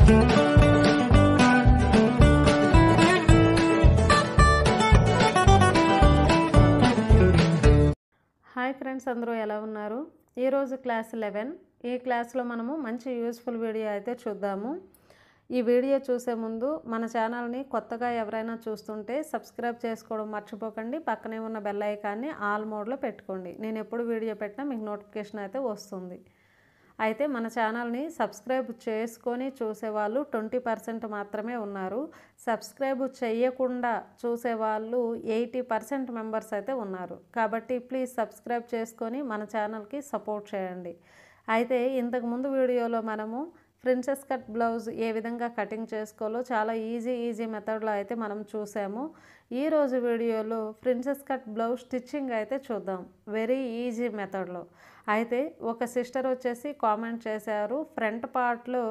Hi friends, అందరూ ఎలా ఉన్నారు? ఈరోజు క్లాస్ 11. ఈ క్లాస్లో మనము మంచి యూస్ఫుల్ వీడియో అయితే చూద్దాము. ఈ వీడియో చూసే ముందు మన ఛానల్ని కొత్తగా ఎవరైనా చూస్తుంటే సబ్స్క్రైబ్ చేసుకోవడం మర్చిపోకండి. పక్కనే ఉన్న బెల్ ఐకాన్ని ఆల్ మోడ్లో పెట్టుకోండి. నేను ఎప్పుడు వీడియో పెట్టినా మీకు నోటిఫికేషన్ అయితే వస్తుంది. అయితే మన ఛానల్ని సబ్స్క్రైబ్ చేసుకొని చూసేవాళ్ళు 20% మాత్రమే ఉన్నారు. సబ్స్క్రైబ్ చేయకుండా చూసేవాళ్ళు 80% మెంబర్స్ అయితే ఉన్నారు. కాబట్టి ప్లీజ్ సబ్స్క్రైబ్ చేసుకొని మన ఛానల్కి సపోర్ట్ చేయండి. అయితే ఇంతకుముందు వీడియోలో మనము ప్రిన్సెస్ కట్ బ్లౌజ్ ఏ విధంగా కటింగ్ చేసుకోవాలో చాలా ఈజీ మెథడ్లో అయితే మనం చూసాము. ఈరోజు వీడియోలో ప్రిన్సెస్ కట్ బ్లౌజ్ స్టిచ్చింగ్ అయితే చూద్దాం, వెరీ ఈజీ మెథడ్లో. అయితే ఒక సిస్టర్ వచ్చేసి కామెంట్ చేశారు, ఫ్రంట్ పార్ట్లో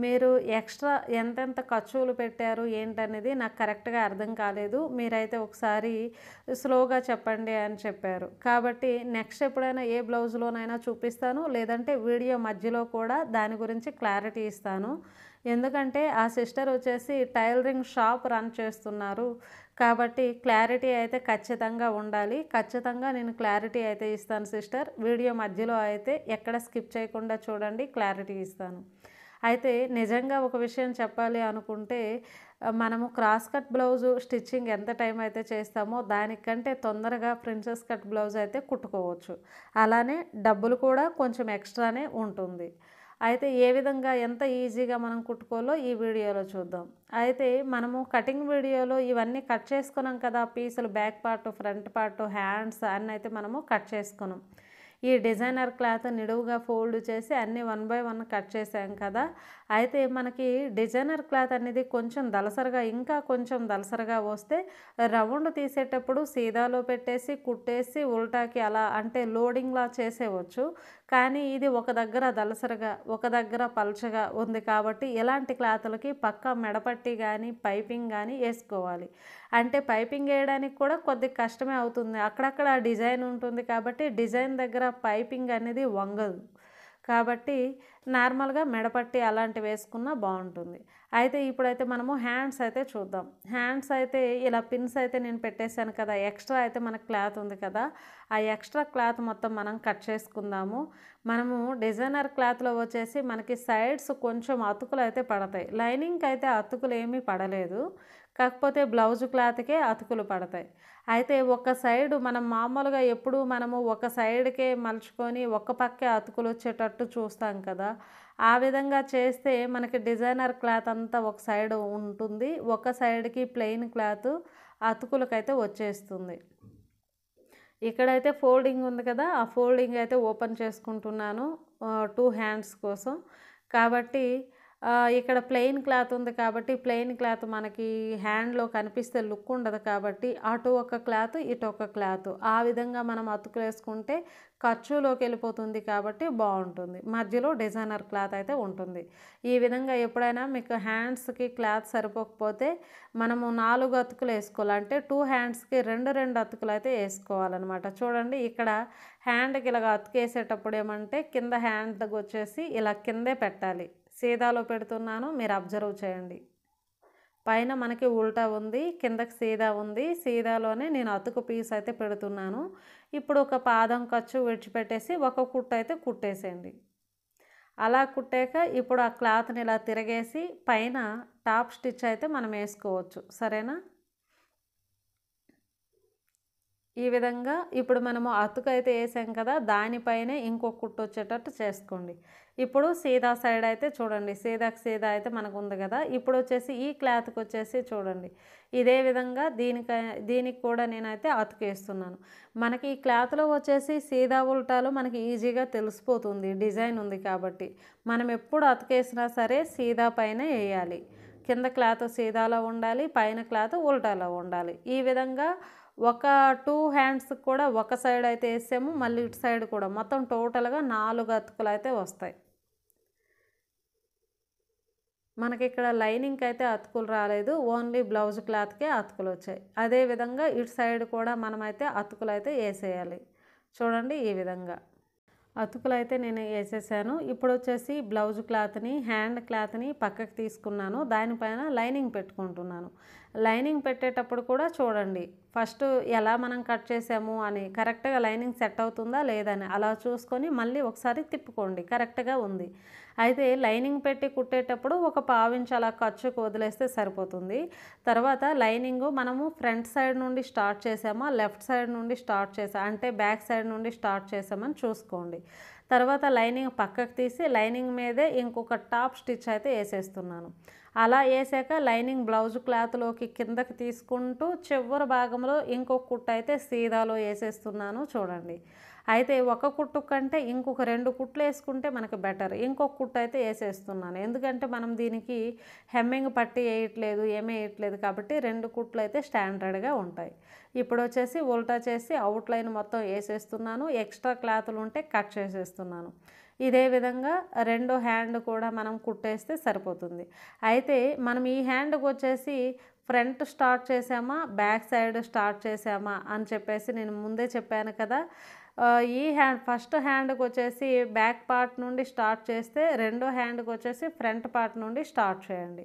మీరు ఎక్స్ట్రా ఎంతెంత ఖర్చులు పెట్టారు ఏంటనేది నాకు కరెక్ట్గా అర్థం కాలేదు, మీరైతే ఒకసారి స్లోగా చెప్పండి అని చెప్పారు. కాబట్టి నెక్స్ట్ ఎప్పుడైనా ఏ బ్లౌజ్లోనైనా చూపిస్తాను, లేదంటే వీడియో మధ్యలో కూడా దాని గురించి క్లారిటీ ఇస్తాను. ఎందుకంటే ఆ సిస్టర్ వచ్చేసి టైలరింగ్ షాప్ రన్ చేస్తున్నారు. కాబట్టి క్లారిటీ అయితే ఖచ్చితంగా ఉండాలి. ఖచ్చితంగా నేను క్లారిటీ అయితే ఇస్తాను సిస్టర్. వీడియో మధ్యలో అయితే ఎక్కడ స్కిప్ చేయకుండా చూడండి, క్లారిటీ ఇస్తాను. అయితే నిజంగా ఒక విషయం చెప్పాలి అనుకుంటే, మనము క్రాస్ కట్ బ్లౌజు స్టిచ్చింగ్ ఎంత టైం అయితే చేస్తామో దానికంటే తొందరగా ప్రిన్సెస్ కట్ బ్లౌజ్ అయితే కుట్టుకోవచ్చు. అలానే డబ్బులు కూడా కొంచెం ఎక్స్ట్రానే ఉంటుంది. అయితే ఏ విధంగా ఎంత ఈజీగా మనం కుట్టుకోవాలో ఈ వీడియోలో చూద్దాం. అయితే మనము కటింగ్ వీడియోలో ఇవన్నీ కట్ చేసుకున్నాం కదా, పీసులు back part, front part, hands అన్నీ అయితే మనము కట్ చేసుకున్నాం. ఈ డిజైనర్ క్లాత్ నిడువుగా ఫోల్డ్ చేసి అన్నీ 1 by 1 కట్ చేసాం కదా. అయితే మనకి డిజైనర్ క్లాత్ అనేది కొంచెం దలసరగా, ఇంకా కొంచెం దలసరగా వస్తే రౌండ్ తీసేటప్పుడు సీదాలో పెట్టేసి కుట్టేసి ఉల్టాకి అలా అంటే లోడింగ్లా చేసేవచ్చు. కానీ ఇది ఒక దగ్గర దలసరగా, ఒక దగ్గర పల్చగా ఉంది కాబట్టి ఇలాంటి క్లాతులకి పక్కా మెడపట్టి కానీ పైపింగ్ కానీ వేసుకోవాలి. అంటే పైపింగ్ వేయడానికి కూడా కొద్దిగా కష్టమే అవుతుంది, అక్కడక్కడ డిజైన్ ఉంటుంది కాబట్టి డిజైన్ దగ్గర పైపింగ్ అనేది వంగదు. కాబట్టి నార్మల్గా మెడపట్టి అలాంటివి వేసుకున్నా బాగుంటుంది. అయితే ఇప్పుడైతే మనము హ్యాండ్స్ అయితే చూద్దాం. హ్యాండ్స్ అయితే ఇలా పిన్స్ అయితే నేను పెట్టేశాను కదా, ఎక్స్ట్రా అయితే మనకు క్లాత్ ఉంది కదా, ఆ ఎక్స్ట్రా క్లాత్ మొత్తం మనం కట్ చేసుకుందాము. మనము డిజైనర్ క్లాత్లో వచ్చేసి మనకి సైడ్స్ కొంచెం అతుకులు అయితే పడతాయి. లైనింగ్కి అయితే అతుకులు ఏమీ పడలేదు, కాకపోతే బ్లౌజ్ క్లాత్కే అతుకులు పడతాయి. అయితే ఒక సైడు మనం మామూలుగా ఎప్పుడు మనము ఒక సైడ్కే మలుచుకొని ఒక పక్కే అతుకులు వచ్చేటట్టు చూస్తాం కదా, ఆ విధంగా చేస్తే మనకి డిజైనర్ క్లాత్ అంతా ఒక సైడ్ ఉంటుంది, ఒక సైడ్కి ప్లెయిన్ క్లాత్ అతుకులకైతే వచ్చేస్తుంది. ఇక్కడైతే ఫోల్డింగ్ ఉంది కదా, ఆ ఫోల్డింగ్ అయితే ఓపెన్ చేసుకుంటున్నాను 2 హ్యాండ్స్ కోసం. కాబట్టి ఇక్కడ ప్లెయిన్ క్లాత్ ఉంది కాబట్టి ప్లెయిన్ క్లాత్ మనకి హ్యాండ్లో కనిపిస్తే లుక్ ఉండదు కాబట్టి అటు ఒక క్లాత్ ఇటు ఒక క్లాత్ ఆ విధంగా మనం అతుకులు వేసుకుంటే ఖర్చులోకి వెళ్ళిపోతుంది కాబట్టి బాగుంటుంది. మధ్యలో డిజైనర్ క్లాత్ అయితే ఉంటుంది. ఈ విధంగా ఎప్పుడైనా మీకు హ్యాండ్స్కి క్లాత్ సరిపోకపోతే మనము 4 అతుకులు వేసుకోవాలి, అంటే 2 హ్యాండ్స్కి 2 అతుకులు అయితే వేసుకోవాలన్నమాట. చూడండి, ఇక్కడ హ్యాండ్కి ఇలాగ అతుకేసేటప్పుడు ఏమంటే కింద హ్యాండ్కి వచ్చేసి ఇలా కిందే పెట్టాలి. సీదాలో పెడుతున్నాను, మీరు అబ్జర్వ్ చేయండి. పైన మనకి ఉల్టా ఉంది, కిందకి సీదా ఉంది, సీదాలోనే నేను అతుకు పీస్ అయితే పెడుతున్నాను. ఇప్పుడు ఒక పాదం ఖర్చు విడిచిపెట్టేసి ఒక కుట్టు అయితే కుట్టేసేయండి. అలా కుట్టాక ఇప్పుడు ఆ క్లాత్ని ఇలా తిరగేసి పైన టాప్ స్టిచ్ అయితే మనం వేసుకోవచ్చు, సరేనా? ఈ విధంగా ఇప్పుడు మనము అతుకు అయితే వేసాం కదా, దానిపైనే ఇంకొక కుట్టు వచ్చేటట్టు చేసుకోండి. ఇప్పుడు సీదా సైడ్ అయితే చూడండి, సీదాకి సీదా అయితే మనకు ఉంది కదా. ఇప్పుడు వచ్చేసి ఈ క్లాత్కి వచ్చేసి చూడండి, ఇదే విధంగా దీనికి కూడా నేనైతే అతుకేస్తున్నాను. మనకి ఈ క్లాత్లో వచ్చేసి సీదా ఉల్టాలు మనకి ఈజీగా తెలిసిపోతుంది, డిజైన్ ఉంది కాబట్టి. మనం ఎప్పుడు అతుకేసినా సరే సీదా పైన వేయాలి. కింద క్లాత్ సీదాలో ఉండాలి, పైన క్లాత్ ఉల్టాలో ఉండాలి. ఈ విధంగా ఒక 2 హ్యాండ్స్ కూడా ఒక సైడ్ అయితే వేసాము, మళ్ళీ ఇటు సైడ్ కూడా మొత్తం టోటల్గా 4 అతుకులు అయితే వస్తాయి. మనకి ఇక్కడ లైనింగ్కి అయితే అతుకులు రాలేదు, ఓన్లీ బ్లౌజ్ క్లాత్కే అతుకులు వచ్చాయి. అదేవిధంగా ఇటు సైడ్ కూడా మనమైతే అతుకులు అయితే వేసేయాలి. చూడండి ఈ విధంగా. అతుకులైతే నేను వేసేసాను. ఇప్పుడు వచ్చేసి బ్లౌజ్ క్లాత్ని, హ్యాండ్ క్లాత్ని పక్కకు తీసుకున్నాను. దానిపైన లైనింగ్ పెట్టుకుంటున్నాను. లైనింగ్ పెట్టేటప్పుడు కూడా చూడండి, ఫస్ట్ ఎలా మనం కట్ చేసాము అని కరెక్ట్గా లైనింగ్ సెట్ అవుతుందా లేదని అలా చూసుకొని మళ్ళీ ఒకసారి తిప్పుకోండి, కరెక్ట్గా ఉంది. అయితే లైనింగ్ పెట్టి కుట్టేటప్పుడు ఒక పావించి అలా ఖర్చుకు వదిలేస్తే సరిపోతుంది. తర్వాత లైనింగు మనము ఫ్రంట్ సైడ్ నుండి స్టార్ట్ చేసామా, లెఫ్ట్ సైడ్ నుండి స్టార్ట్ చేసా అంటే బ్యాక్ సైడ్ నుండి స్టార్ట్ చేసామని చూసుకోండి. తర్వాత లైనింగ్ పక్కకు తీసి లైనింగ్ మీదే ఇంకొక టాప్ స్టిచ్ అయితే వేసేస్తున్నాను. అలా వేసాక లైనింగ్ బ్లౌజ్ క్లాత్లోకి కిందకి తీసుకుంటూ చివరి భాగంలో ఇంకొక కుట్టు అయితే సీదాలో వేసేస్తున్నాను చూడండి. అయితే ఒక కుట్టు కంటే ఇంకొక 2 కుట్లు వేసుకుంటే మనకి బెటర్. ఇంకొక కుట్టు అయితే వేసేస్తున్నాను, ఎందుకంటే మనం దీనికి హెమ్మింగ్ పట్టి వేయట్లేదు, ఏమీ వేయట్లేదు కాబట్టి 2 కుట్లు అయితే స్టాండర్డ్గా ఉంటాయి. ఇప్పుడు వచ్చేసి ఉల్టా చేసి అవుట్లైన్ మొత్తం వేసేస్తున్నాను. ఎక్స్ట్రా క్లాతులు ఉంటే కట్ చేసేస్తున్నాను. ఇదే విధంగా రెండో హ్యాండ్ కూడా మనం కుట్టేస్తే సరిపోతుంది. అయితే మనం ఈ హ్యాండ్కి వచ్చేసి ఫ్రంట్ స్టార్ట్ చేసామా, బ్యాక్ సైడ్ స్టార్ట్ చేసామా అని చెప్పేసి నేను ముందే చెప్పాను కదా. ఈ ఫస్ట్ హ్యాండ్కి వచ్చేసి బ్యాక్ పార్ట్ నుండి స్టార్ట్ చేస్తే రెండో హ్యాండ్కి వచ్చేసి ఫ్రంట్ పార్ట్ నుండి స్టార్ట్ చేయండి.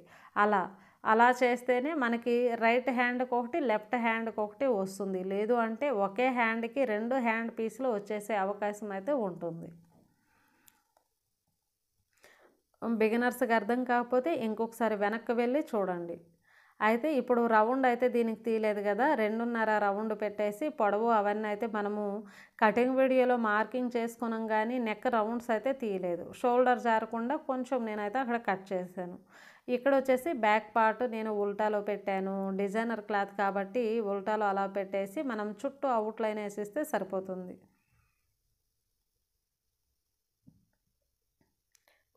అలా చేస్తేనే మనకి రైట్ హ్యాండ్కి ఒకటి, లెఫ్ట్ హ్యాండ్కి ఒకటి వస్తుంది. లేదు అంటే ఒకే హ్యాండ్కి 2 హ్యాండ్ పీసులు వచ్చేసే అవకాశం అయితే ఉంటుంది. బిగినర్స్కి అర్థం కాకపోతే ఇంకొకసారి వెనక్కి వెళ్ళి చూడండి. అయితే ఇప్పుడు రౌండ్ అయితే దీనికి తీయలేదు కదా, 2.5 రౌండ్ పెట్టేసి పొడవు అవన్నీ అయితే మనము కటింగ్ వీడియోలో మార్కింగ్ చేసుకున్నాం, కానీ నెక్ రౌండ్స్ అయితే తీయలేదు. షోల్డర్ జారకుండా కొంచెం నేనైతే అక్కడ కట్ చేశాను. ఇక్కడ వచ్చేసి బ్యాక్ పార్ట్ నేను ఉల్టాలో పెట్టాను. డిజైనర్ క్లాత్ కాబట్టి ఉల్టాలో అలా పెట్టేసి మనం చుట్టూ అవుట్లైన్ వేసిస్తే సరిపోతుంది.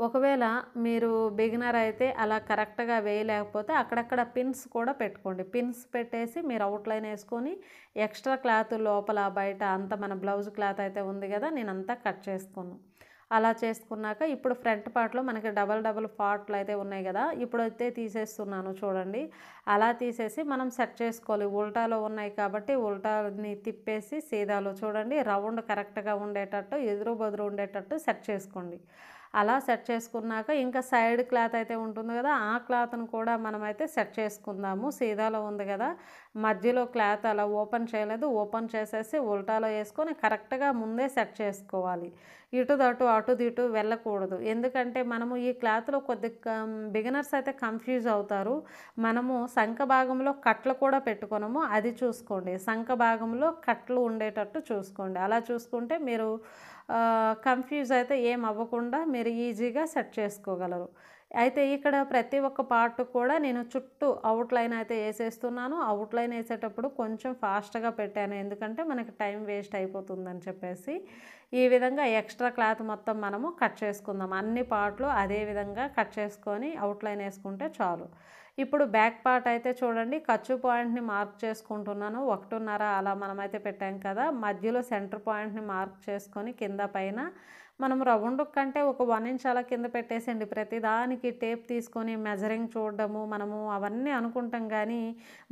ఒకవేళ మీరు బిగినర్ అయితే అలా కరెక్ట్గా వేయలేకపోతే అక్కడక్కడ పిన్స్ కూడా పెట్టుకోండి. పిన్స్ పెట్టేసి మీరు అవుట్లైన్ వేసుకొని ఎక్స్ట్రా క్లాత్ లోపల బయట అంతా మన బ్లౌజ్ క్లాత్ అయితే ఉంది కదా, నేనంతా కట్ చేసుకున్నాను. అలా చేసుకున్నాక ఇప్పుడు ఫ్రంట్ పార్ట్లో మనకి డబల్ పార్ట్లు అయితే ఉన్నాయి కదా, ఇప్పుడు అయితే తీసేస్తున్నాను చూడండి. అలా తీసేసి మనం సెట్ చేసుకోవాలి. ఉల్టాలో ఉన్నాయి కాబట్టి ఉల్టాని తిప్పేసి సీదాలో చూడండి రౌండ్ కరెక్ట్గా ఉండేటట్టు, ఎదురు బదురు ఉండేటట్టు సెట్ చేసుకోండి. అలా సెట్ చేసుకున్నాక ఇంకా సైడ్ క్లాత్ అయితే ఉంటుంది కదా, ఆ క్లాత్ను కూడా మనమైతే సెట్ చేసుకుందాము. సీదాలో ఉంది కదా, మధ్యలో క్లాత్ అలా ఓపెన్ చేయలేదు, ఓపెన్ చేసేసి ఉల్టాలో వేసుకొని కరెక్ట్గా ముందే సెట్ చేసుకోవాలి. ఇటుదటు అటుదిటు వెళ్ళకూడదు, ఎందుకంటే మనము ఈ క్లాత్లో బిగినర్స్ అయితే కన్ఫ్యూజ్ అవుతారు. మనము సంఖ భాగంలో కట్లు కూడా పెట్టుకున్నాము, అది చూసుకోండి. సంఖ భాగంలో కట్లు ఉండేటట్టు చూసుకోండి. అలా చూసుకుంటే మీరు కన్ఫ్యూజ్ అయితే ఏం అవ్వకుండా మీరు ఈజీగా సెట్ చేసుకోగలరు. అయితే ఇక్కడ ప్రతి ఒక్క పార్ట్ కూడా నేను చుట్టూ అవుట్లైన్ అయితే వేసేస్తున్నాను. అవుట్లైన్ వేసేటప్పుడు కొంచెం ఫాస్ట్గా పెట్టాను, ఎందుకంటే మనకి టైం వేస్ట్ అయిపోతుందని చెప్పేసి. ఈ విధంగా ఎక్స్ట్రా క్లాత్ మొత్తం మనము కట్ చేసుకుందాం. అన్ని పార్ట్లు అదే విధంగా కట్ చేసుకొని అవుట్లైన్ వేసుకుంటే చాలు. ఇప్పుడు బ్యాక్ పార్ట్ అయితే చూడండి, ఖర్చు పాయింట్ని మార్క్ చేసుకుంటున్నాను. 1.5 అలా మనమైతే పెట్టాం కదా, మధ్యలో సెంటర్ పాయింట్ని మార్క్ చేసుకొని కింద పైన మనం రౌండ్ కంటే ఒక 1 ఇంచ్ అలా కింద పెట్టేసండి. ప్రతిదానికి టేప్ తీసుకొని మెజరింగ్ చూడడము మనము అవన్నీ అనుకుంటాం, కానీ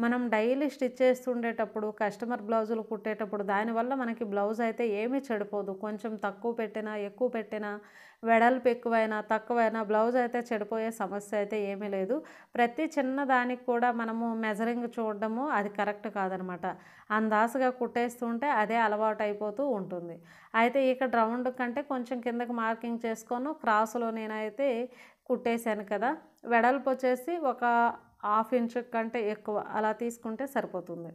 మనం డైలీ స్టిచ్ చేస్తుండేటప్పుడు కస్టమర్ బ్లౌజులు కుట్టేటప్పుడు దానివల్ల మనకి బ్లౌజ్ అయితే ఏమీ చెడిపోదు. కొంచెం తక్కువ పెట్టినా ఎక్కువ పెట్టినా వెడల్పు ఎక్కువైనా తక్కువైనా బ్లౌజ్ అయితే చెడిపోయే సమస్య అయితే ఏమీ లేదు. ప్రతి చిన్న దానికి కూడా మనము మెజరింగ్ చూడడము అది కరెక్ట్ కాదనమాట. అందాసగా కుట్టేస్తుంటే అదే అలవాటు అయిపోతూ ఉంటుంది. అయితే ఇక్కడ రౌండ్ కంటే కొంచెం కిందకి మార్కింగ్ చేసుకొని క్రాస్లో నేనైతే కుట్టేశాను కదా, వెడల్పు వచ్చేసి ఒక 1/2 ఇంచ్ కంటే ఎక్కువ అలా తీసుకుంటే సరిపోతుంది.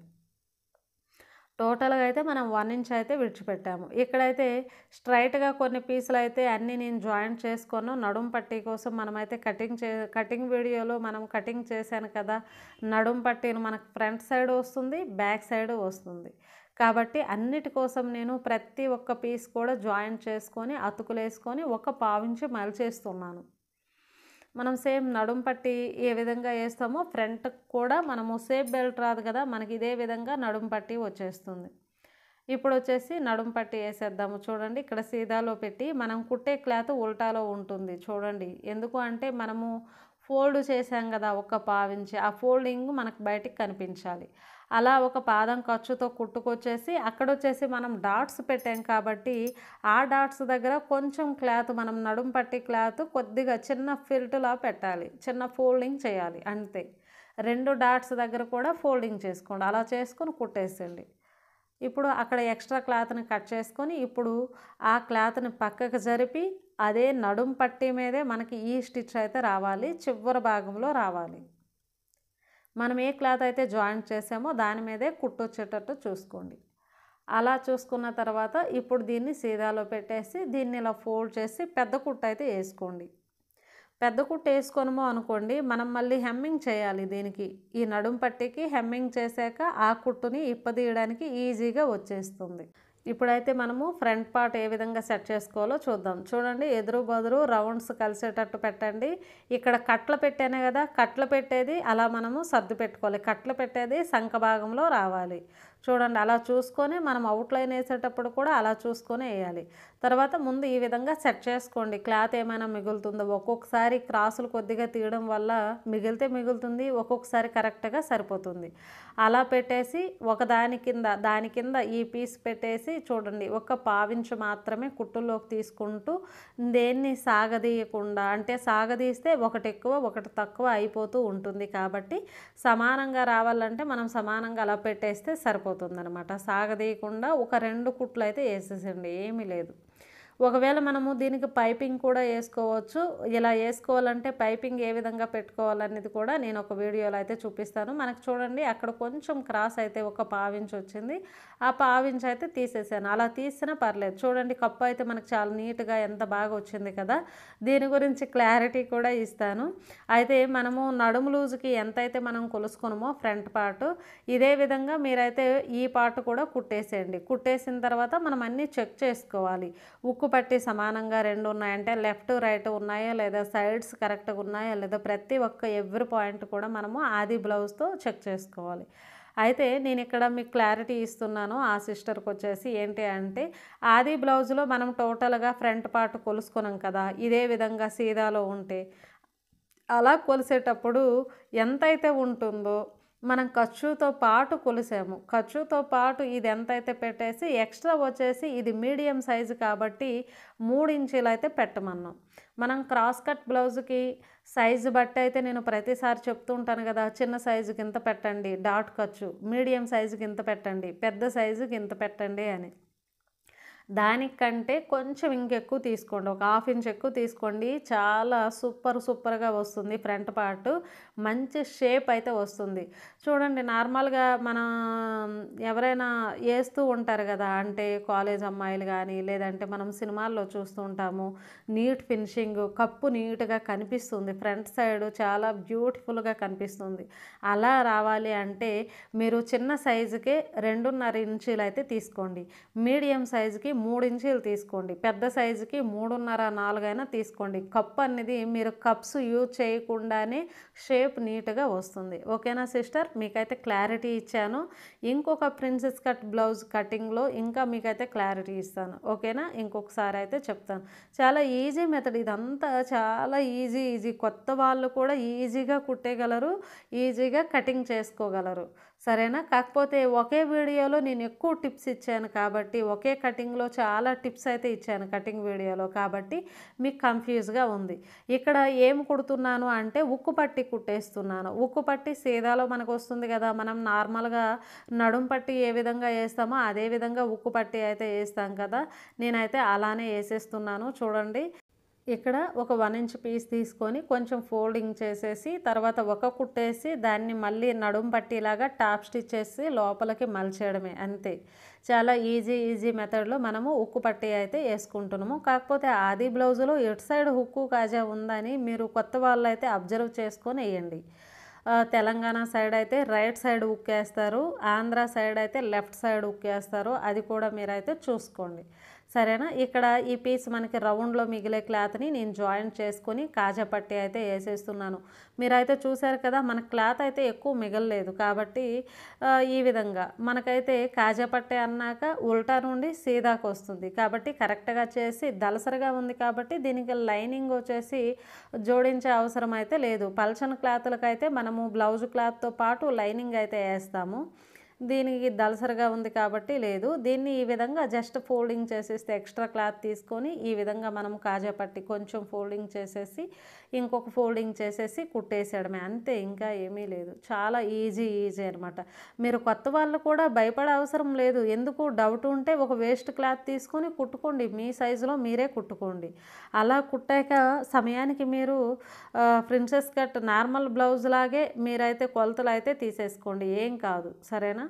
టోటల్గా అయితే మనం 1 ఇంచ్ అయితే విడిచిపెట్టాము. ఇక్కడైతే స్ట్రైట్గా కొన్ని పీసులు అయితే అన్నీ నేను జాయింట్ చేసుకొని నడుం పట్టీ కోసం మనమైతే కటింగ్ వీడియోలో మనం కటింగ్ చేశాను కదా, నడుం పట్టీలు మనకు ఫ్రంట్ సైడ్ వస్తుంది, బ్యాక్ సైడ్ వస్తుంది. కాబట్టి అన్నిటి కోసం నేను ప్రతి ఒక్క పీస్ కూడా జాయింట్ చేసుకొని అతుకులేసుకొని ఒక 1/4 ఇంచ్ మలిచేస్తున్నాను. మనం సేమ్ నడుం పట్టి ఏ విధంగా వేస్తామో ఫ్రంట్ కూడా మనము సేఫ్ బెల్ట్ రాదు కదా, మనకి ఇదే విధంగా నడుం పట్టి వచ్చేస్తుంది. ఇప్పుడు వచ్చేసి నడుం పట్టి వేసేద్దాము. చూడండి ఇక్కడ సీదాలో పెట్టి మనం కుట్టే క్లాత్ ఉల్టాలో ఉంటుంది చూడండి. ఎందుకు అంటే మనము ఫోల్డ్ చేసాం కదా ఒక పావించి, ఆ ఫోల్డింగ్ మనకు బయటికి కనిపించాలి. అలా ఒక పాదం ఖర్చుతో కుట్టుకొచ్చేసి అక్కడొచ్చేసి మనం డాట్స్ పెట్టాం కాబట్టి ఆ డాట్స్ దగ్గర కొంచెం క్లాత్, మనం నడుం పట్టి క్లాత్ కొద్దిగా చిన్న ఫిల్టులా పెట్టాలి, చిన్న ఫోల్డింగ్ చేయాలి అంతే. 2 డాట్స్ దగ్గర కూడా ఫోల్డింగ్ చేసుకోండి. అలా చేసుకొని కుట్టేసేయండి. ఇప్పుడు అక్కడ ఎక్స్ట్రా క్లాత్ని కట్ చేసుకొని ఇప్పుడు ఆ క్లాత్ని పక్కకు జరిపి అదే నడుం పట్టీ మీదే మనకి ఈ స్టిచ్ అయితే రావాలి, చివరి భాగంలో రావాలి. మనం ఏ క్లాత్ అయితే జాయింట్ చేసామో దాని మీదే కుట్టొచ్చేటట్టు చూసుకోండి. అలా చూసుకున్న తర్వాత ఇప్పుడు దీన్ని సీదాలో పెట్టేసి దీన్ని ఇలా ఫోల్డ్ చేసి పెద్ద కుట్టు అయితే వేసుకోండి. పెద్ద కుట్టు వేసుకొనమో అనుకోండి, మనం మళ్ళీ హెమ్మింగ్ చేయాలి. దీనికి ఈ నడుం పట్టీకి హెమ్మింగ్ చేశాక ఆ కుట్టుని ఇప్పదీయడానికి ఈజీగా వచ్చేస్తుంది. ఇప్పుడైతే మనము ఫ్రంట్ పార్ట్ ఏ విధంగా సెట్ చేసుకోవాలో చూద్దాం. చూడండి, ఎదురు బదురు రౌండ్స్ కలిసేటట్టు పెట్టండి. ఇక్కడ కట్లు పెట్టానే కదా, కట్లు పెట్టేది అలా మనము సర్దు పెట్టుకోవాలి. కట్లు పెట్టేది సంఖ భాగంలో రావాలి. చూడండి, అలా చూసుకొని మనం అవుట్లైన్ వేసేటప్పుడు కూడా అలా చూసుకొని వేయాలి. తర్వాత ముందు ఈ విధంగా సెట్ చేసుకోండి. క్లాత్ ఏమైనా మిగులుతుందో, ఒక్కొక్కసారి క్రాసులు కొద్దిగా తీయడం వల్ల మిగిలితే మిగులుతుంది, ఒక్కొక్కసారి కరెక్ట్గా సరిపోతుంది. అలా పెట్టేసి దాని కింద ఈ పీస్ పెట్టేసి చూడండి, ఒక పావించు మాత్రమే కుట్టులోకి తీసుకుంటూ దేన్ని సాగదీయకుండా, అంటే సాగదీస్తే ఒకటి ఎక్కువ ఒకటి తక్కువ అయిపోతూ ఉంటుంది. కాబట్టి సమానంగా రావాలంటే మనం సమానంగా అలా పెట్టేస్తే సరిపోతుంది అన్నమాట. సాగదీయకుండా ఒక 2 కుట్లు అయితే వేసేసండి, ఏమీ లేదు. ఒకవేళ మనము దీనికి పైపింగ్ కూడా వేసుకోవచ్చు. ఇలా వేసుకోవాలంటే పైపింగ్ ఏ విధంగా పెట్టుకోవాలనేది కూడా నేను ఒక వీడియోలో అయితే చూపిస్తాను. మనకు చూడండి, అక్కడ కొంచెం క్రాస్ అయితే ఒక పావించి వచ్చింది, ఆ పావించి అయితే తీసేసాను. అలా తీసినా పర్లేదు. చూడండి, కప్పు అయితే మనకు చాలా నీట్గా ఎంత బాగా వచ్చింది కదా. దీని గురించి క్లారిటీ కూడా ఇస్తాను. అయితే మనము నడుము లూజుకి ఎంతైతే మనం కొలుసుకున్నామో ఫ్రంట్ పార్ట్, ఇదే విధంగా మీరైతే ఈ పార్ట్ కూడా కుట్టేసేయండి. కుట్టేసిన తర్వాత మనం అన్నీ చెక్ చేసుకోవాలి. ఉక్కు పట్టి సమానంగా 2 ఉన్నాయంటే లెఫ్ట్ రైట్ ఉన్నాయా లేదా, సైడ్స్ కరెక్ట్గా ఉన్నాయా లేదా, ప్రతి ఒక్క ఎవ్రీ పాయింట్ కూడా మనము ఆది బ్లౌజ్తో చెక్ చేసుకోవాలి. అయితే నేను ఇక్కడ మీకు క్లారిటీ ఇస్తున్నాను. ఆ సిస్టర్కి వచ్చేసి ఏంటి అంటే, ఆది బ్లౌజ్లో మనం టోటల్గా ఫ్రంట్ పార్ట్ కొలుసుకున్నాం కదా, ఇదే విధంగా సీదాలో ఉంటే అలా కొలిసేటప్పుడు ఎంతైతే ఉంటుందో మనం ఖర్చుతో పాటు కొలిసాము. ఖర్చుతో పాటు ఇది ఎంతైతే పెట్టేసి ఎక్స్ట్రా వచ్చేసి ఇది మీడియం సైజు కాబట్టి 3 ఇంచీలు అయితే పెట్టమన్నాం. మనం క్రాస్ కట్ బ్లౌజ్కి సైజు బట్టి అయితే నేను ప్రతిసారి చెప్తూ ఉంటాను కదా, చిన్న సైజుకి ఇంత పెట్టండి డాట్ ఖర్చు, మీడియం సైజుకి ఇంత పెట్టండి, పెద్ద సైజుకి ఇంత పెట్టండి అని. దానికంటే కొంచెం ఇంకెక్కువ తీసుకోండి, ఒక 1/2 ఇంచ్ ఎక్కువ తీసుకోండి. చాలా సూపర్గా వస్తుంది ఫ్రంట్ పార్ట్, మంచి షేప్ అయితే వస్తుంది. చూడండి, నార్మల్గా మనం ఎవరైనా వేస్తూ ఉంటారు కదా, అంటే కాలేజ్ అమ్మాయిలు కానీ లేదంటే మనం సినిమాల్లో చూస్తూ ఉంటాము, నీట్ ఫినిషింగ్, కప్పు నీట్గా కనిపిస్తుంది, ఫ్రంట్ సైడ్ చాలా బ్యూటిఫుల్గా కనిపిస్తుంది. అలా రావాలి అంటే మీరు చిన్న సైజుకే 2.5 ఇంచీలు అయితే తీసుకోండి, మీడియం సైజుకి 3 ఇంచీలు తీసుకోండి, పెద్ద సైజుకి 3.5 4 అయినా తీసుకోండి. కప్ అనేది మీరు కప్స్ యూజ్ చేయకుండానే షేప్ నీట్గా వస్తుంది. ఓకేనా సిస్టర్, మీకైతే క్లారిటీ ఇచ్చాను. ఇంకొక ప్రిన్సెస్ కట్ బ్లౌజ్ కటింగ్లో ఇంకా మీకైతే క్లారిటీ ఇస్తాను. ఓకేనా, ఇంకొకసారి అయితే చెప్తాను. చాలా ఈజీ మెథడ్ ఇదంతా, చాలా ఈజీ. కొత్త వాళ్ళు కూడా ఈజీగా కుట్టేయగలరు, ఈజీగా కటింగ్ చేసుకోగలరు. సరేనా, కాకపోతే ఒకే వీడియోలో నేను ఎక్కువ టిప్స్ ఇచ్చాను కాబట్టి, ఒకే కటింగ్లో చాలా టిప్స్ అయితే ఇచ్చాను కటింగ్ వీడియోలో కాబట్టి మీకు కన్ఫ్యూజ్గా ఉంది. ఇక్కడ ఏం కుడుతున్నాను అంటే ఉక్కు పట్టి కుట్టేస్తున్నాను. ఉక్కు పట్టి సీదాలో మనకు వస్తుంది కదా, మనం నార్మల్గా నడుం పట్టి ఏ విధంగా వేస్తామో అదే విధంగా ఉక్కు పట్టి అయితే వేస్తాం కదా, నేనైతే అలానే వేసేస్తున్నాను. చూడండి, ఇక్కడ ఒక 1 ఇంచ్ పీస్ తీసుకొని కొంచెం ఫోల్డింగ్ చేసేసి తర్వాత ఒక కుట్టేసి దాన్ని మళ్ళీ నడుం పట్టీలాగా టాప్ స్టిచ్ చేసి లోపలికి మలిచేయడమే, అంతే. చాలా ఈజీ మెథడ్లో మనము ఉక్కు పట్టీ అయితే వేసుకుంటున్నాము. కాకపోతే ఆది బ్లౌజులో ఎటు సైడ్ హుక్కు కాజా ఉందని మీరు కొత్త వాళ్ళు అయితే అబ్జర్వ్ చేసుకొని వేయండి. తెలంగాణ సైడ్ అయితే రైట్ సైడ్ ఉక్కేస్తారు, ఆంధ్ర సైడ్ అయితే లెఫ్ట్ సైడ్ ఉక్కేస్తారు, అది కూడా మీరైతే చూసుకోండి. సరేనా. ఇక్కడ ఈ పీస్ మనకి రౌండ్లో మిగిలే క్లాత్ని నేను జాయింట్ చేసుకొని కాజా పట్టి అయితే వేసేస్తున్నాను. మీరైతే చూసారు కదా, మన క్లాత్ అయితే ఎక్కువ మిగలలేదు కాబట్టి ఈ విధంగా మనకైతే కాజా పట్టి అన్నాక ఉల్టా నుండి సీదాకు వస్తుంది కాబట్టి కరెక్ట్గా చేసి, దలసరిగా ఉంది కాబట్టి దీనికి లైనింగ్ వచ్చేసి జోడించే అవసరం అయితే లేదు. పల్చని క్లాతులకైతే మనము బ్లౌజ్ క్లాత్తో పాటు లైనింగ్ అయితే వేస్తాము. దీనికి దలసరిగా ఉంది కాబట్టి లేదు. దీన్ని ఈ విధంగా జస్ట్ ఫోల్డింగ్ చేసేస్తే ఎక్స్ట్రా క్లాత్ తీసుకొని ఈ విధంగా మనం కాజా పట్టి కొంచెం ఫోల్డింగ్ చేసేసి ఇంకొక ఫోల్డింగ్ చేసేసి కుట్టేసేయడమే, అంతే, ఇంకా ఏమీ లేదు. చాలా ఈజీ అనమాట. మీరు కొత్త వాళ్ళు కూడా భయపడే అవసరం లేదు. ఎందుకు డౌట్ ఉంటే ఒక వేస్ట్ క్లాత్ తీసుకొని కుట్టుకోండి, మీ సైజులో మీరే కుట్టుకోండి. అలా కుట్టాక సమయానికి మీరు ప్రిన్సెస్ కట్ నార్మల్ బ్లౌజ్ లాగే మీరైతే కొలతలు అయితే తీసేసుకోండి, ఏం కాదు. సరేనా.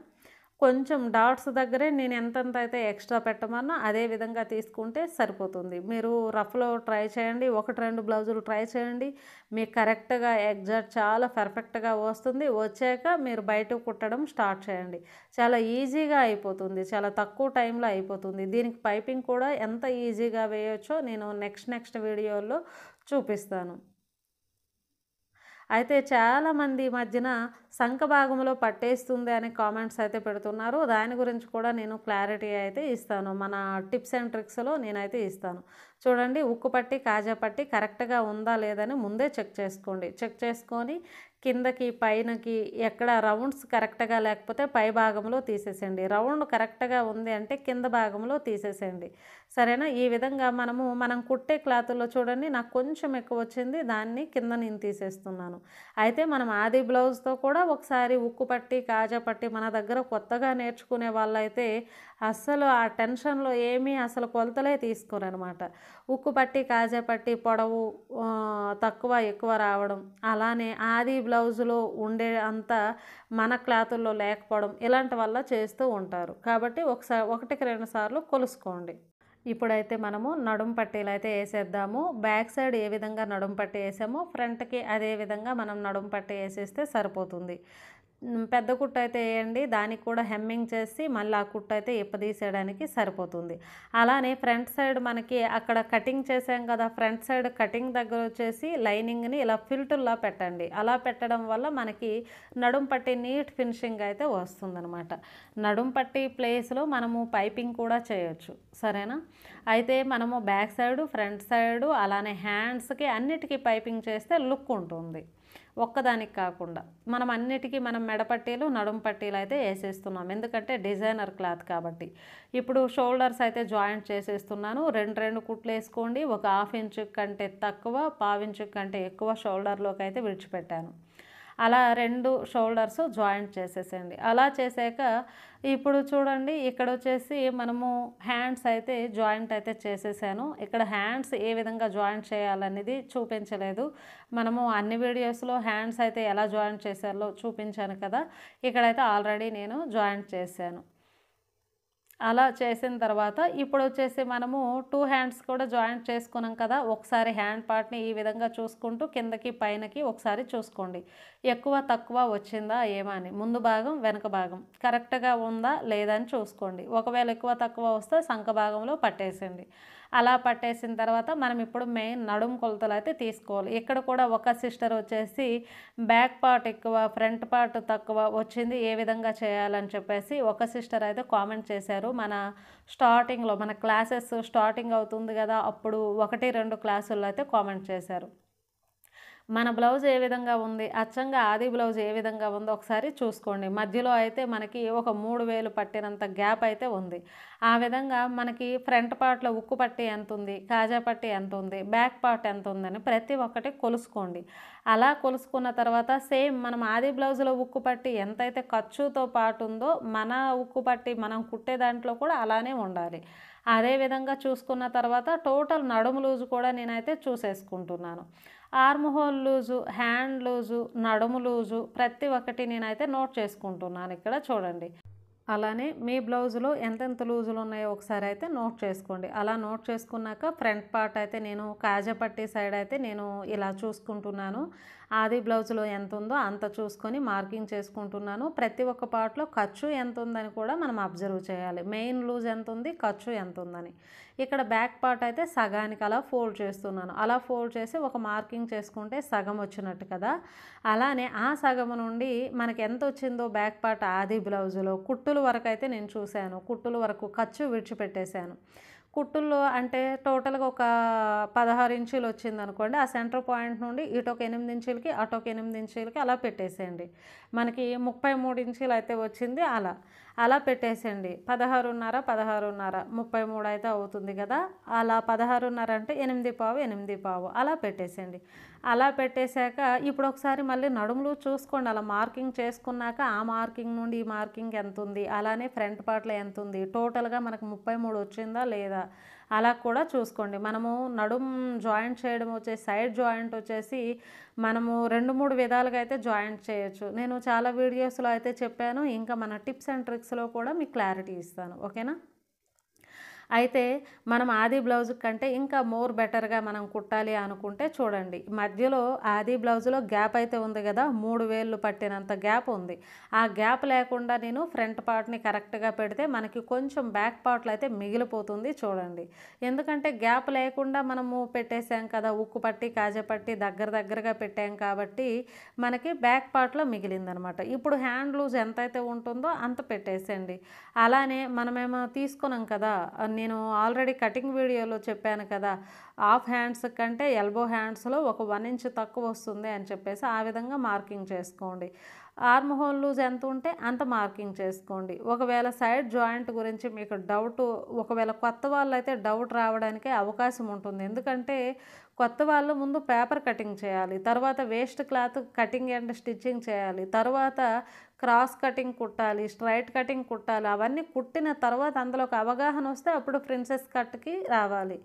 కొంచెం డాట్స్ దగ్గరే నేను ఎంతెంత అయితే ఎక్స్ట్రా పెట్టమన్నా అదే విధంగా తీసుకుంటే సరిపోతుంది. మీరు రఫ్లో ట్రై చేయండి, 1-2 బ్లౌజులు ట్రై చేయండి, మీకు కరెక్ట్గా ఎగ్జాక్ట్ చాలా పర్ఫెక్ట్గా వస్తుంది. వచ్చాక మీరు బయట కుట్టడం స్టార్ట్ చేయండి, చాలా ఈజీగా అయిపోతుంది, చాలా తక్కువ టైంలో అయిపోతుంది. దీనికి పైపింగ్ కూడా ఎంత ఈజీగా వేయొచ్చో నేను నెక్స్ట్ వీడియోలో చూపిస్తాను. అయితే చాలామంది ఈ మధ్యన సంఖ భాగంలో పట్టేస్తుంది అని కామెంట్స్ అయితే పెడుతున్నారు. దాని గురించి కూడా నేను క్లారిటీ అయితే ఇస్తాను, మన టిప్స్ అండ్ ట్రిక్స్లో నేనైతే ఇస్తాను. చూడండి, ఉక్కు పట్టి కాజా పట్టి కరెక్ట్గా ఉందా లేదని ముందే చెక్ చేసుకోండి. చెక్ చేసుకొని కిందకి పైనకి ఎక్కడ రౌండ్స్ కరెక్ట్గా లేకపోతే పై భాగంలో తీసేసేయండి, రౌండ్ కరెక్ట్గా ఉంది అంటే కింద భాగంలో తీసేసేయండి. సరేనా. ఈ విధంగా మనం కుట్టే క్లాతుల్లో చూడండి, నాకు కొంచెం ఎక్కువ వచ్చింది, దాన్ని కింద నేను తీసేస్తున్నాను. అయితే మనం ఆది బ్లౌజ్తో కూడా ఒకసారి ఉక్కు పట్టి కాజా పట్టి మన దగ్గర కొత్తగా నేర్చుకునే వాళ్ళైతే అస్సలు ఆ టెన్షన్లో ఏమీ అసలు కొలతలే తీసుకోరనమాట. ఉక్కు పట్టి కాజా పట్టి పొడవు తక్కువ ఎక్కువ రావడం, అలానే ఆది బ్లౌజులో ఉండే అంత మన క్లాతుల్లో లేకపోవడం, ఇలాంటి వల్ల చేస్తూ ఉంటారు. కాబట్టి 1-2 సార్లు కొలుసుకోండి. ఇప్పుడైతే మనము నడుం పట్టీలు అయితే వేసేద్దాము. బ్యాక్ సైడ్ ఏ విధంగా నడుం పట్టి వేసామో ఫ్రంట్కి అదే విధంగా మనం నడుం పట్టి వేసేస్తే సరిపోతుంది. పెద్ద కుట్టు అయితే వేయండి, దానికి కూడా హెమ్మింగ్ చేసి మళ్ళీ ఆ కుట్టు అయితే ఇప్పదీసేయడానికి సరిపోతుంది. అలానే ఫ్రంట్ సైడ్ మనకి అక్కడ కటింగ్ చేసాం కదా, ఫ్రంట్ సైడ్ కటింగ్ దగ్గర వచ్చేసి లైనింగ్ని ఇలా ఫిల్టుల్లా పెట్టండి. అలా పెట్టడం వల్ల మనకి నడుం పట్టి నీట్ ఫినిషింగ్ అయితే వస్తుందన్నమాట. నడుం పట్టి ప్లేస్లో మనము పైపింగ్ కూడా చేయొచ్చు. సరేనా. అయితే మనము బ్యాక్ సైడు ఫ్రంట్ సైడు అలానే హ్యాండ్స్కి అన్నిటికీ పైపింగ్ చేస్తే లుక్ ఉంటుంది, ఒక్కదానికి కాకుండా. మనం మెడపట్టీలు నడుం పట్టీలు అయితే వేసేస్తున్నాం, ఎందుకంటే డిజైనర్ క్లాత్ కాబట్టి. ఇప్పుడు షోల్డర్స్ అయితే జాయింట్ చేసేస్తున్నాను. 2 కుట్లు వేసుకోండి. ఒక 1/2 ఇంచు కంటే తక్కువ, 1/4 ఇంచు కంటే ఎక్కువ షోల్డర్లోకి అయితే విడిచిపెట్టాను. అలా 2 షోల్డర్స్ జాయింట్ చేసేసేయండి. అలా చేసాక ఇప్పుడు చూడండి, ఇక్కడ వచ్చేసి మనము హ్యాండ్స్ అయితే జాయింట్ అయితే చేసేసాను. ఇక్కడ హ్యాండ్స్ ఏ విధంగా జాయింట్ చేయాలనేది చూపించలేదు. మనము అన్ని వీడియోస్లో హ్యాండ్స్ అయితే ఎలా జాయింట్ చేశారో చూపించాను కదా, ఇక్కడైతే ఆల్రెడీ నేను జాయింట్ చేశాను. అలా చేసిన తర్వాత ఇప్పుడు వచ్చేసి మనము 2 హ్యాండ్స్ కూడా జాయింట్ చేసుకున్నాం కదా, ఒకసారి హ్యాండ్ పార్ట్ని ఈ విధంగా చూసుకుంటూ కిందకి పైనకి ఒకసారి చూసుకోండి, ఎక్కువ తక్కువ వచ్చిందా ఏమని. ముందు భాగం వెనక భాగం కరెక్ట్గా ఉందా లేదా అని చూసుకోండి. ఒకవేళ ఎక్కువ తక్కువ వస్తే సంఖ భాగంలో పట్టేసండి. అలా పట్టేసిన తర్వాత మనం ఇప్పుడు మెయిన్ నడుం కొలతలు అయితే తీసుకోవాలి. ఇక్కడ కూడా ఒక సిస్టర్ వచ్చేసి బ్యాక్ పార్ట్ ఎక్కువ ఫ్రంట్ పార్ట్ తక్కువ వచ్చింది, ఏ విధంగా చేయాలని చెప్పేసి ఒక సిస్టర్ అయితే కామెంట్ చేశారు. మన స్టార్టింగ్లో మన క్లాసెస్ స్టార్టింగ్ అవుతుంది కదా, అప్పుడు 1-2 క్లాసుల్లో అయితే కామెంట్ చేశారు. మన బ్లౌజ్ ఏ విధంగా ఉంది, అచ్చంగా ఆది బ్లౌజ్ ఏ విధంగా ఉందో ఒకసారి చూసుకోండి. మధ్యలో అయితే మనకి ఒక 3 వేలు పట్టినంత గ్యాప్ అయితే ఉంది. ఆ విధంగా మనకి ఫ్రంట్ పార్ట్లో ఉక్కు పట్టి ఎంత ఉంది, కాజా పట్టి ఎంత ఉంది, బ్యాక్ పార్ట్ ఎంత ఉందని ప్రతి ఒక్కటి కొలుసుకోండి. అలా కొలుసుకున్న తర్వాత సేమ్ మనం ఆది బ్లౌజ్లో ఉక్కు పట్టి ఎంతైతే ఖర్చుతో పాటు ఉందో మన ఉక్కు పట్టి మనం కుట్టే దాంట్లో కూడా అలానే ఉండాలి. అదే విధంగా చూసుకున్న తర్వాత టోటల్ నడుము లూజు కూడా నేనైతే చూసేసుకుంటున్నాను. Arm hole loose, hand loose, నడుము లూజు ప్రతి ఒక్కటి నేనైతే నోట్ చేసుకుంటున్నాను ఇక్కడ చూడండి. అలానే మీ బ్లౌజులో ఎంతెంత లూజులు ఉన్నాయో ఒకసారి అయితే నోట్ చేసుకోండి. అలా నోట్ చేసుకున్నాక ఫ్రంట్ పార్ట్ అయితే నేను కాజా పట్టి సైడ్ అయితే నేను ఇలా చూసుకుంటున్నాను. ఆది బ్లౌజులో ఎంత ఉందో అంత చూసుకొని మార్కింగ్ చేసుకుంటున్నాను. ప్రతి ఒక్క పార్ట్లో ఖర్చు ఎంత ఉందని కూడా మనం అబ్జర్వ్ చేయాలి. మెయిన్ లూజ్ ఎంత ఉంది, ఖర్చు ఎంత ఉందని. ఇక్కడ బ్యాక్ పార్ట్ అయితే సగానికి అలా ఫోల్డ్ చేస్తున్నాను. అలా ఫోల్డ్ చేసి ఒక మార్కింగ్ చేసుకుంటే సగం వచ్చినట్టు కదా. అలానే ఆ సగం నుండి మనకి ఎంత వచ్చిందో బ్యాక్ పార్ట్ ఆది బ్లౌజులో కుట్టుల వరకు అయితే నేను చూశాను. కుట్టుల వరకు ఖర్చు విడిచిపెట్టేశాను. కుట్టుల్లో అంటే టోటల్గా ఒక 16 ఇంచులు వచ్చింది అనుకోండి. ఆ సెంటర్ పాయింట్ నుండి ఇటు ఒక 8 ఇంచులకి అటు ఒక 8 ఇంచులకి అలా పెట్టేసేయండి. మనకి 33 ఇంచులు అయితే వచ్చింది. అలా పెట్టేసేయండి. 16.5 33 అయితే అవుతుంది కదా. అలా 16.5 అంటే 8 అలా పెట్టేసేయండి. అలా పెట్టేశాక ఇప్పుడు ఒకసారి మళ్ళీ నడుములు చూసుకోండి. అలా మార్కింగ్ చేసుకున్నాక ఆ మార్కింగ్ నుండి ఈ మార్కింగ్ ఎంత ఉంది, అలానే ఫ్రంట్ పార్ట్లో ఎంత ఉంది, టోటల్గా మనకు 33 వచ్చిందా లేదా అలా కూడా చూసుకోండి. మనము నడుము జాయింట్ చేయడం వచ్చేసి సైడ్ జాయింట్ వచ్చేసి మనము 2-3 విధాలుగా అయితే జాయింట్ చేయొచ్చు. నేను చాలా వీడియోస్లో అయితే చెప్పాను. ఇంకా మన టిప్స్ అండ్ ట్రిక్స్లో కూడా మీకు క్లారిటీ ఇస్తాను. ఓకేనా. అయితే మనం ఆది బ్లౌజ్ కంటే ఇంకా మోర్ బెటర్గా మనం కుట్టాలి అనుకుంటే చూడండి, మధ్యలో ఆది బ్లౌజ్లో గ్యాప్ అయితే ఉంది కదా, 3 వేళ్ళు పట్టినంత గ్యాప్ ఉంది. ఆ గ్యాప్ లేకుండా నేను ఫ్రంట్ పార్ట్ని కరెక్ట్గా పెడితే మనకి కొంచెం బ్యాక్ పార్ట్లో అయితే మిగిలిపోతుంది చూడండి. ఎందుకంటే గ్యాప్ లేకుండా మనము పెట్టేసాం కదా, ఉక్కు పట్టి కాజపట్టి దగ్గరగా పెట్టాం కాబట్టి మనకి బ్యాక్ పార్ట్లో మిగిలిందనమాట. ఇప్పుడు హ్యాండ్ లూజ్ ఎంతైతే ఉంటుందో అంత పెట్టేసేయండి. అలానే మనమేమో తీసుకున్నాం కదా, నేను ఆల్రెడీ కటింగ్ వీడియోలో చెప్పాను కదా, హాఫ్ హ్యాండ్స్ కంటే ఎల్బో హ్యాండ్స్లో ఒక 1 ఇంచ్ తక్కువ వస్తుంది అని చెప్పేసి ఆ విధంగా మార్కింగ్ చేసుకోండి. ఆర్మ్ హోల్ లూజ్ ఎంత ఉంటే అంత మార్కింగ్ చేసుకోండి. ఒకవేళ సైడ్ జాయింట్ గురించి మీకు డౌట్, ఒకవేళ కొత్త వాళ్ళు అయితే డౌట్ రావడానికి అవకాశం ఉంటుంది. ఎందుకంటే కొత్త వాళ్ళు ముందు పేపర్ కటింగ్ చేయాలి, తర్వాత waste cloth cutting and stitching చేయాలి, తర్వాత క్రాస్ కటింగ్ కుట్టాలి, స్ట్రైట్ కటింగ్ కుట్టాలి. అవన్నీ కుట్టిన తర్వాత అందులో ఒక అవగాహన వస్తే అప్పుడు ప్రిన్సెస్ కట్కి రావాలి.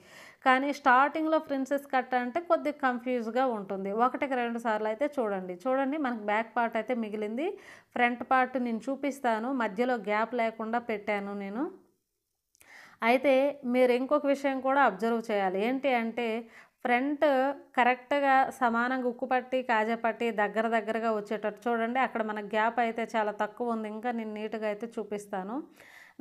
కానీ స్టార్టింగ్లో ప్రిన్సెస్ కట్ అంటే కొద్దిగా కన్ఫ్యూజ్గా ఉంటుంది. 1-2 సార్లు అయితే చూడండి మనకు బ్యాక్ పార్ట్ అయితే మిగిలింది. ఫ్రంట్ పార్ట్ నేను చూపిస్తాను, మధ్యలో గ్యాప్ లేకుండా పెట్టాను నేను. అయితే మీరు ఇంకొక విషయం కూడా అబ్జర్వ్ చేయాలి. ఏంటి అంటే ఫ్రంట్ కరెక్ట్గా సమానంగా ఉక్కు పట్టి కాజపట్టి దగ్గరగా వచ్చేటట్టు చూడండి. అక్కడ మన గ్యాప్ అయితే చాలా తక్కువ ఉంది. ఇంకా నేను నీట్గా అయితే చూపిస్తాను.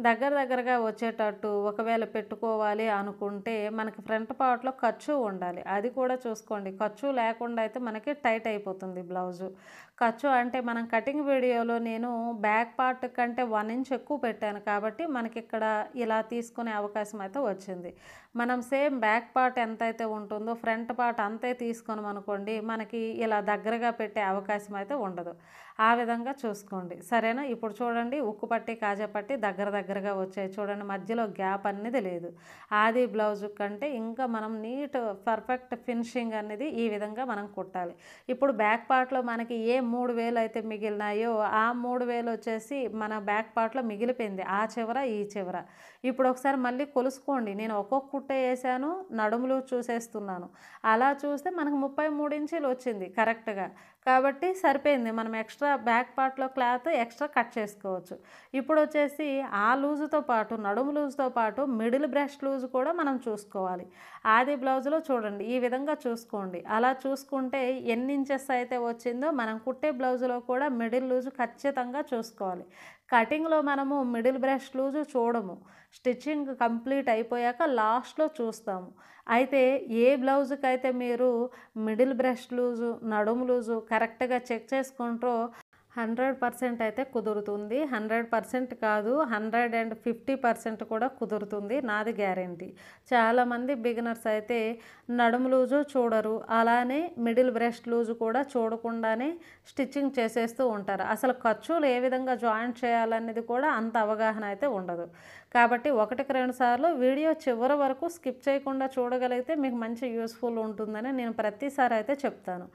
దగ్గరగా వచ్చేటట్టు ఒకవేళ పెట్టుకోవాలి అనుకుంటే మనకి ఫ్రంట్ పార్ట్లో ఖర్చు ఉండాలి. అది కూడా చూసుకోండి. ఖర్చు లేకుండా అయితే మనకి టైట్ అయిపోతుంది బ్లౌజు. ఖర్చు అంటే మనం కటింగ్ వీడియోలో నేను బ్యాక్ పార్ట్ కంటే 1 ఇంచ్ ఎక్కువ పెట్టాను కాబట్టి మనకి ఇక్కడ ఇలా తీసుకునే అవకాశం అయితే వచ్చింది. మనం సేమ్ బ్యాక్ పార్ట్ ఎంతైతే ఉంటుందో ఫ్రంట్ పార్ట్ అంతే తీసుకున్నాం అనుకోండి, మనకి ఇలా దగ్గరగా పెట్టే అవకాశం అయితే ఉండదు. ఆ విధంగా చూసుకోండి, సరేనా. ఇప్పుడు చూడండి, ఉక్కు పట్టి కాజపట్టి దగ్గరగా వచ్చాయి చూడండి, మధ్యలో గ్యాప్ అనేది లేదు. ఆది బ్లౌజ్ కంటే ఇంకా మనం నీట్ పర్ఫెక్ట్ ఫినిషింగ్ అనేది ఈ విధంగా మనం కుట్టాలి. ఇప్పుడు బ్యాక్ పార్ట్లో మనకి ఏ 3 వేలు అయితే మిగిలినాయో ఆ 3 వేలు వచ్చేసి మన బ్యాక్ పార్ట్లో మిగిలిపోయింది, ఆ చివర ఈ చివర. ఇప్పుడు ఒకసారి మళ్ళీ కొలుసుకోండి. నేను ఒక్కొక్క కుట్ట వేసాను, నడుములు చూసేస్తున్నాను. అలా చూస్తే మనకు 33 ఇంచులు వచ్చింది కరెక్ట్గా, కాబట్టి సరిపోయింది. మనం ఎక్స్ట్రా బ్యాక్ పార్ట్లో క్లాత్ ఎక్స్ట్రా కట్ చేసుకోవచ్చు. ఇప్పుడు వచ్చేసి ఆ లూజుతో పాటు నడుము లూజుతో పాటు మిడిల్ బ్రెస్ట్ లూజ్ కూడా మనం చూసుకోవాలి. ఆది బ్లౌజ్లో చూడండి ఈ విధంగా చూసుకోండి. అలా చూసుకుంటే ఎన్ని ఇంచెస్ అయితే వచ్చిందో మనం కుట్టే బ్లౌజ్లో కూడా మిడిల్ లూజ్ ఖచ్చితంగా చూసుకోవాలి. కటింగ్లో మనము మిడిల్ బ్రెస్ట్ లూజు చూడము, స్టిచ్చింగ్ కంప్లీట్ అయిపోయాక లాస్ట్లో చూస్తాము. అయితే ఏ బ్లౌజుకి అయితే మీరు మిడిల్ బ్రెస్ట్ లూజు నడుము లూజు కరెక్ట్గా చెక్ చేసుకుంటారో 100% అయితే కుదురుతుంది. 100% కాదు, 150% కూడా కుదురుతుంది, నాది గ్యారెంటీ. చాలామంది బిగినర్స్ అయితే నడుము లూజు చూడరు, అలానే మిడిల్ బ్రెస్ట్ లూజు కూడా చూడకుండానే స్టిచ్చింగ్ చేసేస్తూ ఉంటారు. అసలు ఖర్చులు ఏ విధంగా జాయింట్ చేయాలనేది కూడా అంత అవగాహన అయితే ఉండదు. కాబట్టి 1-2 సార్లు వీడియో చివరి వరకు స్కిప్ చేయకుండా చూడగలిగితే మీకు మంచి యూస్ఫుల్ ఉంటుందని నేను ప్రతిసారి అయితే చెప్తాను.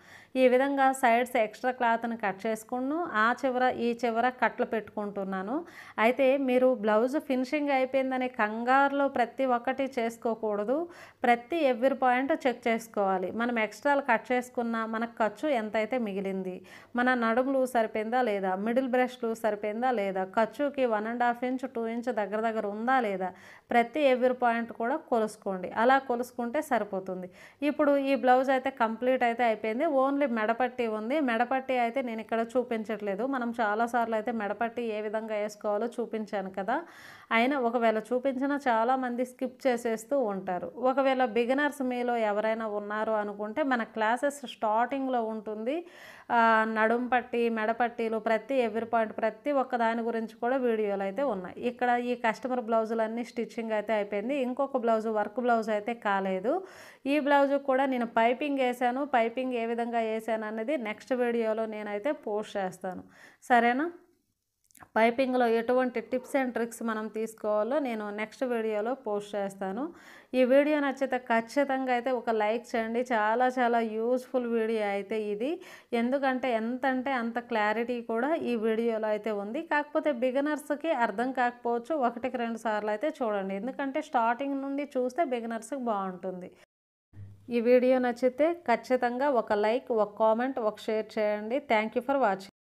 ఈ విధంగా సైడ్స్ ఎక్స్ట్రా క్లాత్ని కట్ చేసుకున్నాను, ఆ చివర ఈ చివర కట్లు పెట్టుకుంటున్నాను. అయితే మీరు బ్లౌజ్ ఫినిషింగ్ అయిపోయిందని కంగారులో ప్రతి ఒక్కటి చేసుకోకూడదు. ప్రతి ఎవ్రీ పాయింట్ చెక్ చేసుకోవాలి. మనం ఎక్స్ట్రాలు కట్ చేసుకున్న మనకు ఖర్చు ఎంతైతే మిగిలింది, మన నడుములు సరిపోయిందా లేదా, మిడిల్ బ్రెస్ట్ సరిపోయిందా లేదా, ఖర్చుకి 1.5 ఇంచ్ 2 ఇంచ్ దగ్గర ఉందా లేదా, ప్రతి ఎవ్రీ పాయింట్ కూడా కొలుసుకోండి. అలా కొలుసుకుంటే సరిపోతుంది. ఇప్పుడు ఈ బ్లౌజ్ అయితే కంప్లీట్ అయితే అయిపోయింది. ఓన్లీ మెడపట్టి ఉంది. మెడపట్టి అయితే నేను ఇక్కడ చూపించే చూపించట్లేదు. మనం చాలాసార్లు అయితే మెడపట్టి ఏ విధంగా వేసుకోవాలో చూపించాను కదా. అయినా ఒకవేళ చూపించినా చాలామంది స్కిప్ చేసేస్తూ ఉంటారు. ఒకవేళ బిగినర్స్ మీలో ఎవరైనా ఉన్నారు అనుకుంటే మన క్లాసెస్ స్టార్టింగ్లో ఉంటుంది. నడుం పట్టి, మెడపట్టీలు, ఎవ్రీ పాయింట్ ప్రతి ఒక్క దాని గురించి కూడా వీడియోలు అయితే ఉన్నాయి. ఇక్కడ ఈ కస్టమర్ బ్లౌజులన్నీ స్టిచ్చింగ్ అయితే అయిపోయింది. ఇంకొక బ్లౌజు వర్క్ బ్లౌజ్ అయితే కాలేదు. ఈ బ్లౌజు కూడా నేను పైపింగ్ వేసాను. పైపింగ్ ఏ విధంగా వేసాను అన్నది నెక్స్ట్ వీడియోలో నేనైతే పోస్ట్ చేస్తాను. సరేనా? పైపింగ్లో ఎటువంటి టిప్స్ అండ్ ట్రిక్స్ మనం తీసుకోవాలో నేను నెక్స్ట్ వీడియోలో పోస్ట్ చేస్తాను. ఈ వీడియో నచ్చితే ఖచ్చితంగా అయితే ఒక లైక్ చేయండి. చాలా చాలా యూస్ఫుల్ వీడియో అయితే ఇది. ఎందుకంటే ఎంతంటే అంత క్లారిటీ కూడా ఈ వీడియోలో అయితే ఉంది. కాకపోతే బిగినర్స్కి అర్థం కాకపోవచ్చు. 1-2 సార్లు అయితే చూడండి. ఎందుకంటే స్టార్టింగ్ నుండి చూస్తే బిగినర్స్కి బాగుంటుంది. ఈ వీడియో నచ్చితే ఖచ్చితంగా ఒక లైక్, ఒక కామెంట్, ఒక షేర్ చేయండి. Thank you for watching.